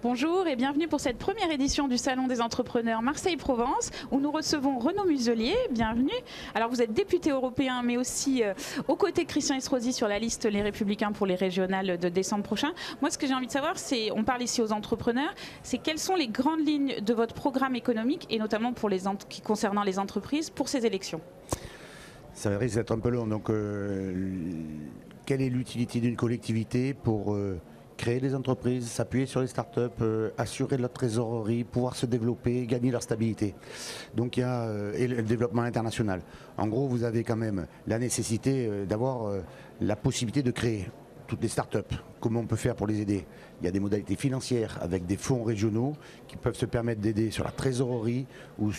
Bonjour et bienvenue pour cette première édition du Salon des entrepreneurs Marseille-Provence où nous recevons Renaud Muselier. Bienvenue. Alors vous êtes député européen mais aussi aux côtés de Christian Estrosi sur la liste Les Républicains pour les régionales de décembre prochain. Moi ce que j'ai envie de savoir c'est, on parle ici aux entrepreneurs, c'est quelles sont les grandes lignes de votre programme économique et notamment pour concernant les entreprises pour ces élections. Ça risque d'être un peu long. Donc, quelle est l'utilité d'une collectivité pour créer des entreprises, s'appuyer sur les startups, assurer leur trésorerie, pouvoir se développer, gagner leur stabilité. Donc il y a et le développement international. En gros, vous avez quand même la nécessité d'avoir la possibilité de créer toutes les startups. Comment on peut faire pour les aider? Il y a des modalités financières avec des fonds régionaux qui peuvent se permettre d'aider sur la trésorerie ou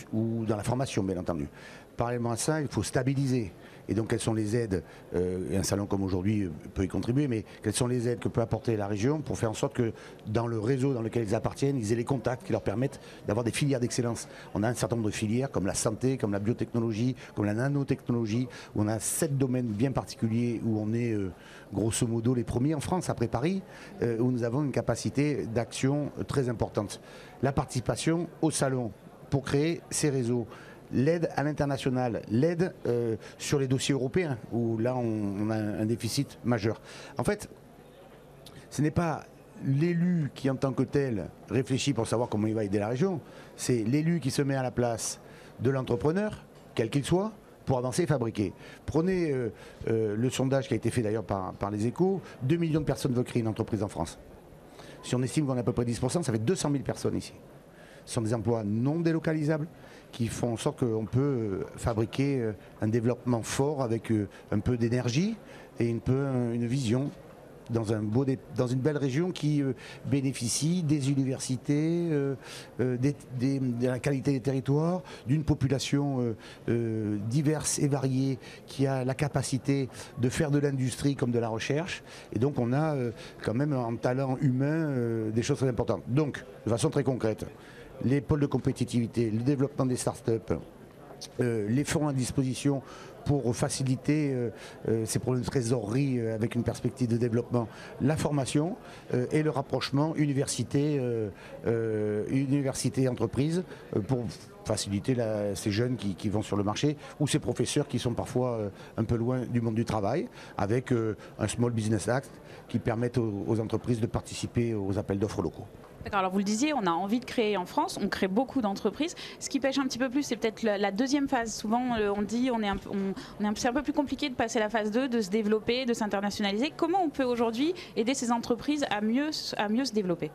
dans la formation, bien entendu. Parallèlement à ça, il faut stabiliser. Et donc, quelles sont les aides un salon comme aujourd'hui peut y contribuer, mais quelles sont les aides que peut apporter la région pour faire en sorte que dans le réseau dans lequel ils appartiennent, ils aient les contacts qui leur permettent d'avoir des filières d'excellence. On a un certain nombre de filières comme la santé, comme la biotechnologie, comme la nanotechnologie, où on a 7 domaines bien particuliers où on est grosso modo les premiers en France, après Paris, où nous avons une capacité d'action très importante. La participation au salon pour créer ces réseaux. L'aide à l'international, l'aide sur les dossiers européens, où là on a un déficit majeur. En fait, ce n'est pas l'élu qui en tant que tel réfléchit pour savoir comment il va aider la région, c'est l'élu qui se met à la place de l'entrepreneur, quel qu'il soit, pour avancer et fabriquer. Prenez le sondage qui a été fait d'ailleurs par les Échos, 2 millions de personnes veulent créer une entreprise en France. Si on estime qu'on a à peu près 10%, ça fait 200 000 personnes ici. Ce sont des emplois non délocalisables qui font en sorte qu'on peut fabriquer un développement fort avec un peu d'énergie et une vision dans une belle région qui bénéficie des universités, de la qualité des territoires, d'une population diverse et variée qui a la capacité de faire de l'industrie comme de la recherche. Et donc on a quand même en talent humain des choses très importantes. Donc, de façon très concrète, les pôles de compétitivité, le développement des startups, les fonds à disposition pour faciliter ces problèmes de trésorerie avec une perspective de développement, la formation et le rapprochement université-entreprise pour faciliter ces jeunes qui vont sur le marché ou ces professeurs qui sont parfois un peu loin du monde du travail avec un Small Business Act qui permettent aux entreprises de participer aux appels d'offres locaux. D'accord, alors vous le disiez, on a envie de créer en France, on crée beaucoup d'entreprises. Ce qui pêche un petit peu plus, c'est peut-être la deuxième phase. Souvent, on dit c'est un peu plus compliqué de passer la phase 2, de se développer, de s'internationaliser. Comment on peut aujourd'hui aider ces entreprises à mieux se développer ?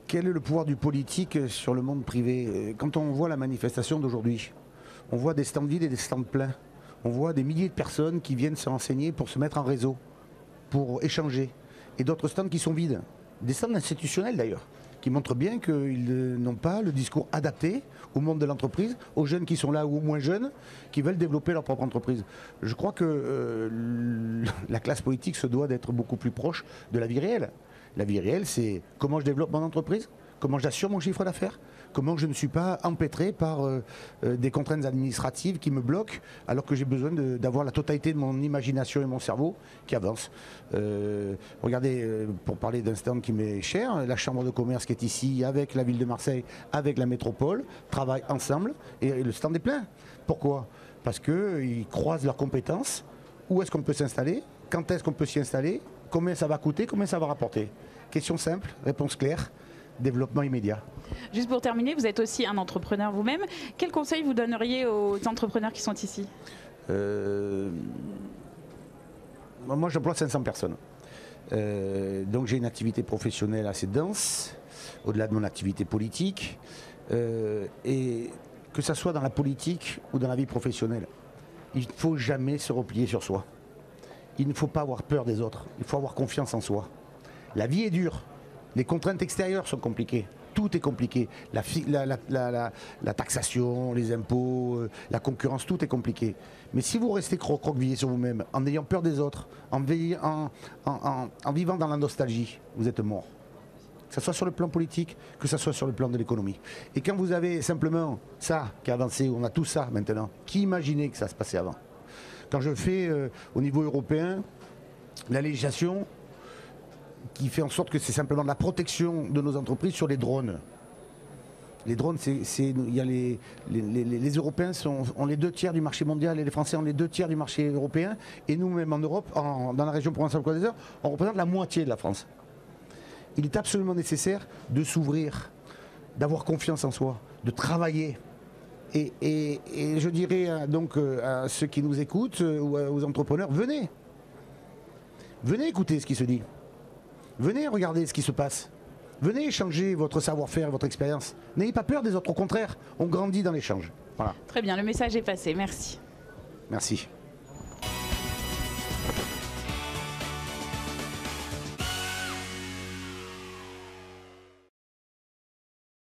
Quel est le pouvoir du politique sur le monde privé? Quand on voit la manifestation d'aujourd'hui, on voit des stands vides et des stands pleins. On voit des milliers de personnes qui viennent se renseigner pour se mettre en réseau, pour échanger. Et d'autres stands qui sont vides. Des stands institutionnels d'ailleurs, qui montrent bien qu'ils n'ont pas le discours adapté au monde de l'entreprise, aux jeunes qui sont là ou aux moins jeunes, qui veulent développer leur propre entreprise. Je crois que la classe politique se doit d'être beaucoup plus proche de la vie réelle. La vie réelle, c'est comment je développe mon entreprise, comment j'assure mon chiffre d'affaires, comment je ne suis pas empêtré par des contraintes administratives qui me bloquent alors que j'ai besoin d'avoir la totalité de mon imagination et mon cerveau qui avance. Regardez, pour parler d'un stand qui m'est cher, la Chambre de commerce qui est ici avec la ville de Marseille, avec la métropole, travaillent ensemble et le stand est plein. Pourquoi? Parce qu'ils croisent leurs compétences. Où est-ce qu'on peut s'installer? Quand est-ce qu'on peut s'y installer? Combien ça va coûter? Combien ça va rapporter? Question simple, réponse claire. Développement immédiat. Juste pour terminer, vous êtes aussi un entrepreneur vous-même. Quel conseil vous donneriez aux entrepreneurs qui sont ici? Moi, j'emploie 500 personnes. Donc j'ai une activité professionnelle assez dense, au-delà de mon activité politique. Et que ça soit dans la politique ou dans la vie professionnelle, il ne faut jamais se replier sur soi. Il ne faut pas avoir peur des autres. Il faut avoir confiance en soi. La vie est dure. Les contraintes extérieures sont compliquées. Tout est compliqué. La taxation, les impôts, la concurrence, tout est compliqué. Mais si vous restez croquevillé sur vous-même, en ayant peur des autres, en vivant dans la nostalgie, vous êtes mort. Que ce soit sur le plan politique, que ce soit sur le plan de l'économie. Et quand vous avez simplement ça qui a avancé, on a tout ça maintenant, qui imaginait que ça se passait avant? Quand je fais au niveau européen, la législation qui fait en sorte que c'est simplement de la protection de nos entreprises sur les drones. Les drones, il y a les Européens ont les 2 tiers du marché mondial et les Français ont les 2 tiers du marché européen. Et nous-mêmes en Europe, dans la région Provence-Alpes-Côte d'Azur, on représente la moitié de la France. Il est absolument nécessaire de s'ouvrir, d'avoir confiance en soi, de travailler. Et je dirais donc à ceux qui nous écoutent ou aux entrepreneurs, venez. Venez écouter ce qui se dit. Venez regarder ce qui se passe. Venez échanger votre savoir-faire, votre expérience. N'ayez pas peur des autres, au contraire, on grandit dans l'échange. Voilà. Très bien, le message est passé, merci. Merci.